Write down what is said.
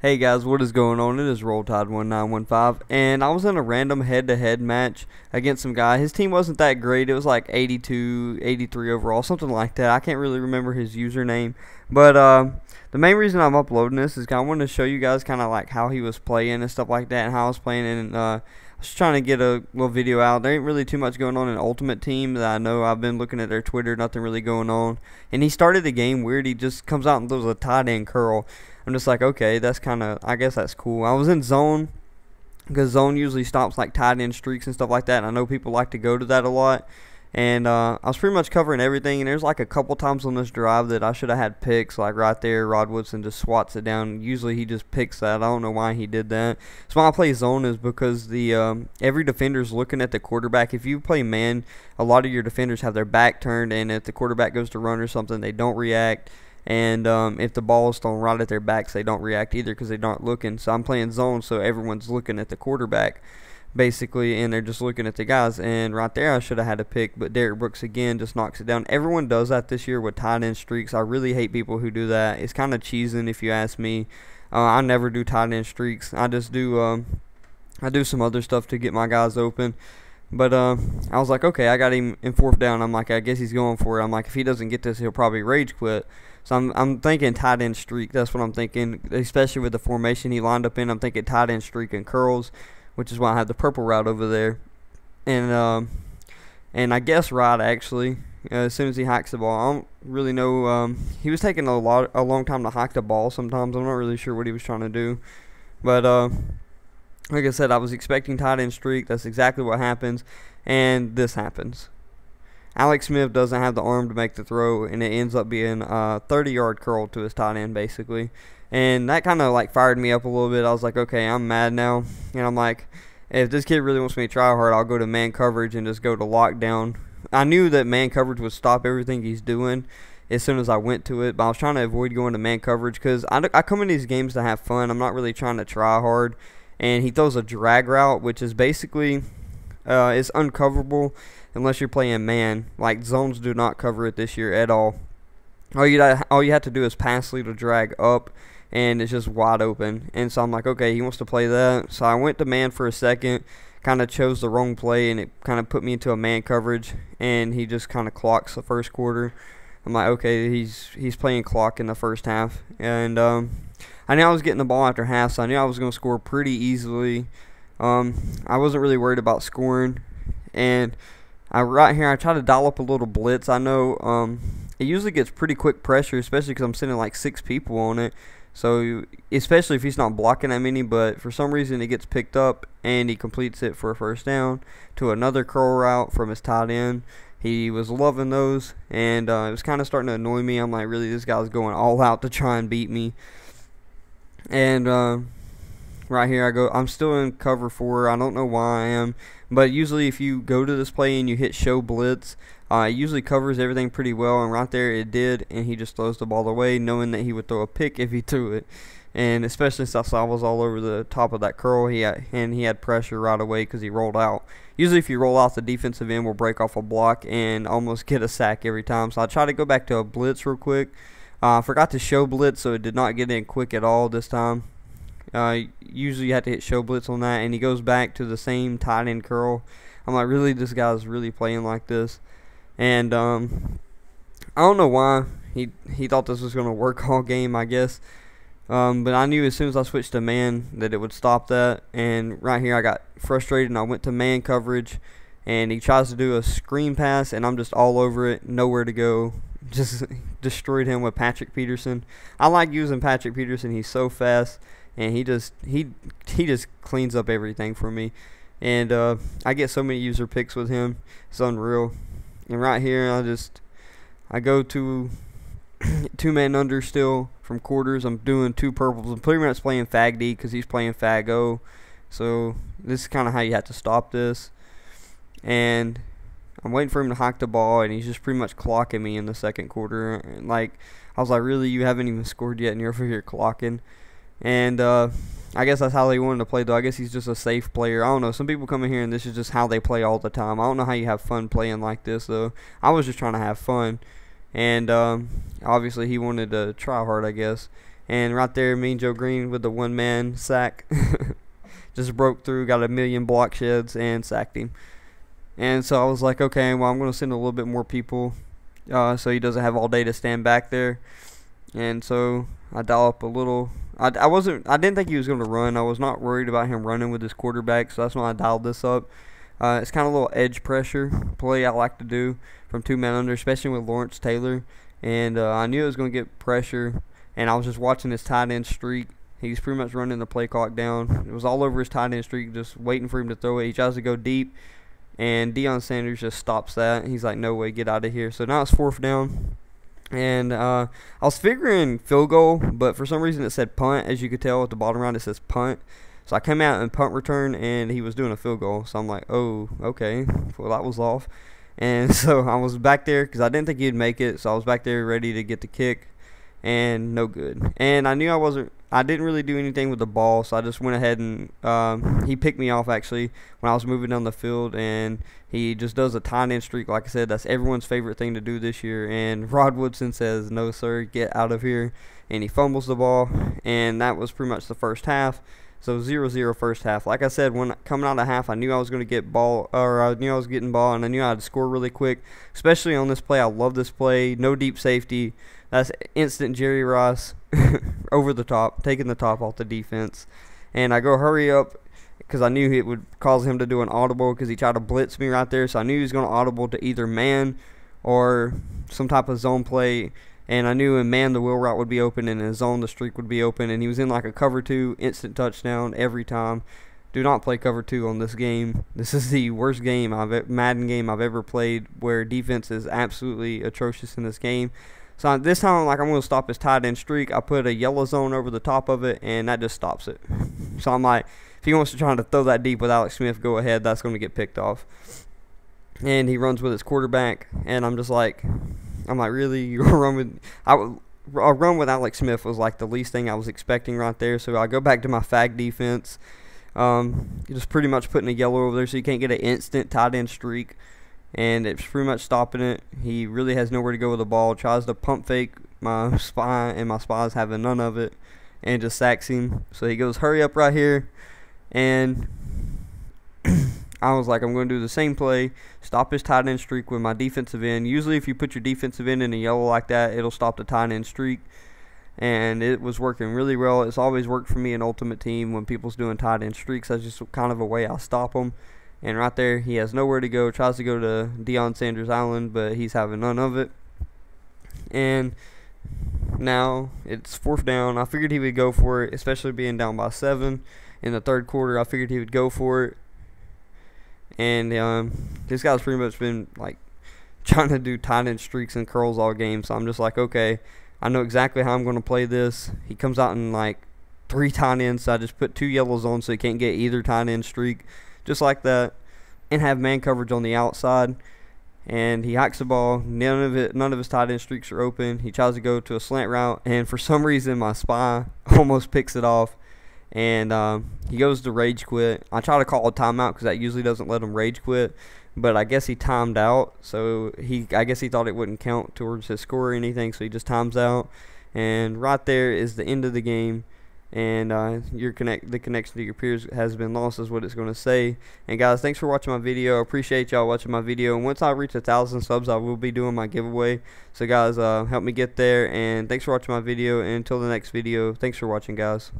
Hey guys, what is going on? It is Roll Tide 1915, and I was in a random head-to-head match against some guy. His team wasn't that great. It was like 82, 83 overall, something like that. I can't really remember his username, but the main reason I'm uploading this is I wanted to show you guys kind of like how he was playing and stuff like that, and how I was playing, and I was trying to get a little video out. There ain't really too much going on in Ultimate Team that I know. I've been looking at their Twitter, nothing really going on. And he started the game weird. He just comes out and throws a tight end curl. I'm just like, okay, that's kind of, I guess that's cool. I was in zone because zone usually stops like tight end streaks and stuff like that. And I know people like to go to that a lot. And I was pretty much covering everything. And there's like a couple times on this drive that I should have had picks, like right there. Rod Woodson just swats it down. Usually he just picks that. I don't know why he did that. So why I play zone is because the every defender's looking at the quarterback. If you play man, a lot of your defenders have their back turned, and if the quarterback goes to run or something, they don't react. And if the ball is thrown right at their backs, they don't react either because they're not looking. So I'm playing zone, so everyone's looking at the quarterback, basically, and they're just looking at the guys. And right there, I should have had a pick, but Derrick Brooks again just knocks it down. Everyone does that this year with tight end streaks. I really hate people who do that. It's kind of cheesing if you ask me. I never do tight end streaks. I just do I do some other stuff to get my guys open. But I was like, okay, I got him in fourth down. I'm like, I guess he's going for it. I'm like, if he doesn't get this, he'll probably rage quit. So I'm thinking tight end streak. That's what I'm thinking, especially with the formation he lined up in. I'm thinking tight end streak and curls, which is why I have the purple route over there. And I guess right actually, as soon as he hikes the ball, I don't really know. He was taking a long time to hike the ball. Sometimes I'm not really sure what he was trying to do, but like I said, I was expecting tight end streak. That's exactly what happens, and this happens. Alex Smith doesn't have the arm to make the throw, and it ends up being a 30-yard curl to his tight end, basically. And that kind of like fired me up a little bit. I was like, okay, I'm mad now. And I'm like, if this kid really wants me to try hard, I'll go to man coverage and just go to lockdown. I knew that man coverage would stop everything he's doing as soon as I went to it, but I was trying to avoid going to man coverage because I come in these games to have fun. I'm not really trying to try hard. And he throws a drag route, which is basically it's uncoverable unless you're playing man. Like, zones do not cover it this year at all. All you have to do is pass lead or drag up, and it's just wide open. And so I'm like, okay, he wants to play that. So I went to man for a second, kind of chose the wrong play, and it kind of put me into a man coverage, and he just kind of clocks the first quarter. I'm like, okay, he's playing clock in the first half. And I knew I was getting the ball after half, so I knew I was going to score pretty easily. I wasn't really worried about scoring. And right here, I try to dial up a little blitz. I know it usually gets pretty quick pressure, especially because I'm sending like 6 people on it. So especially if he's not blocking that many, but for some reason it gets picked up and he completes it for a first down to another curl route from his tight end. He was loving those, and it was kind of starting to annoy me. I'm like, really, this guy's going all out to try and beat me. And right here I go, I'm still in cover 4. I don't know why I am, but usually if you go to this play and you hit show blitz, it usually covers everything pretty well, and right there it did, and he just throws the ball away knowing that he would throw a pick if he threw it. And especially since I was all over the top of that curl, he had pressure right away because he rolled out. Usually if you roll out, the defensive end will break off a block and almost get a sack every time. So I try to go back to a blitz real quick. I forgot to show blitz, so it did not get in quick at all this time. Usually you have to hit show blitz on that, and he goes back to the same tight end curl. I'm like, really, this guy's really playing like this. And I don't know why he thought this was going to work all game, I guess. But I knew as soon as I switched to man that it would stop that. And right here I got frustrated and I went to man coverage, and he tries to do a screen pass and I'm just all over it, nowhere to go. Just destroyed him with Patrick Peterson. I like using Patrick Peterson. He's so fast, and he just cleans up everything for me. And I get so many user picks with him. It's unreal. And right here I go to 2-man under still from quarters. I'm doing 2 purples. I'm pretty much playing Fag D because he's playing Fag O. So this is kind of how you have to stop this. And I'm waiting for him to hike the ball, and he's just pretty much clocking me in the second quarter. And like, I was like, really, you haven't even scored yet, and you're over here clocking. And I guess that's how they wanted to play, though. I guess he's just a safe player. I don't know. Some people come in here, and this is just how they play all the time. I don't know how you have fun playing like this, though. I was just trying to have fun. And obviously he wanted to try hard, I guess. And right there, Mean Joe Green with the one-man sack just broke through, got a million block sheds, and sacked him. And so I was like, okay, well, I'm going to send a little bit more people so he doesn't have all day to stand back there. And so I dial up a little. I didn't think he was going to run. I was not worried about him running with his quarterback, so that's why I dialed this up. It's kind of a little edge pressure play I like to do from 2 men under, especially with Lawrence Taylor. And I knew it was going to get pressure, and I was just watching his tight end streak. He's pretty much running the play clock down. It was all over his tight end streak, just waiting for him to throw it. He tries to go deep, and Deion Sanders just stops that. He's like, no way, get out of here. So now it's 4th down. And I was figuring field goal, but for some reason it said punt. As you could tell at the bottom right, it says punt. So I came out and punt return, and he was doing a field goal. So I'm like, oh, okay. Well, that was off. And so I was back there because I didn't think he'd make it. So I was back there ready to get the kick, and no good. And I knew I didn't really do anything with the ball, so I just went ahead and he picked me off actually when I was moving down the field, and he just does a tight end streak. Like I said, that's everyone's favorite thing to do this year. And Rod Woodson says, no, sir, get out of here. And he fumbles the ball, and that was pretty much the first half. So 0-0 first half. Like I said, when coming out of half, I knew I was going to get ball, or I knew I was getting ball, and I knew I had to score really quick, especially on this play. I love this play. No deep safety. That's instant Jerry Rice over the top, taking the top off the defense. And I go hurry up because I knew it would cause him to do an audible because he tried to blitz me right there. So I knew he was going to audible to either man or some type of zone play. And I knew in man the wheel route would be open, and in zone the streak would be open. And he was in like a cover 2, instant touchdown every time. Do not play cover 2 on this game. This is the worst Madden game I've ever played, where defense is absolutely atrocious in this game. So this time I'm going to stop his tight end streak. I put a yellow zone over the top of it, and that just stops it. So I'm like, if he wants to try to throw that deep with Alex Smith, go ahead. That's going to get picked off. And he runs with his quarterback, and I'm like, really? You're going to run with a run with Alex Smith was like the least thing I was expecting right there. So I go back to my fag defense. Just pretty much putting a yellow over there so you can't get an instant tight end streak. And it's pretty much stopping it. He really has nowhere to go with the ball. Tries to pump fake my spy, and my spy's having none of it, and just sacks him. So he goes, hurry up right here. And I was like, I'm going to do the same play, stop his tight end streak with my defensive end. Usually if you put your defensive end in a yellow like that, it'll stop the tight end streak. And it was working really well. It's always worked for me in Ultimate Team when people's doing tight end streaks. That's just kind of a way I stop them. And right there, he has nowhere to go. Tries to go to Deion Sanders Island, but he's having none of it. And now it's 4th down. I figured he would go for it, especially being down by 7 in the 3rd quarter. I figured he would go for it. And this guy's pretty much been like trying to do tight end streaks and curls all game. So I'm just like, okay, I know exactly how I'm going to play this. He comes out in like 3 tight ends, so I just put 2 yellows on so he can't get either tight end streak. Just like that, and have man coverage on the outside. And he hikes the ball. None of his tight end streaks are open. He tries to go to a slant route, and for some reason my spy almost picks it off. And he goes to rage quit. I try to call a timeout because that usually doesn't let him rage quit, but I guess he timed out. So I guess he thought it wouldn't count towards his score or anything, so he just times out. And right there is the end of the game. And the connection to your peers has been lost is what it's going to say. And guys, thanks for watching my video. I appreciate y'all watching my video. And once I reach 1,000 subs, I will be doing my giveaway. So guys, help me get there. And thanks for watching my video. And until the next video, thanks for watching, guys.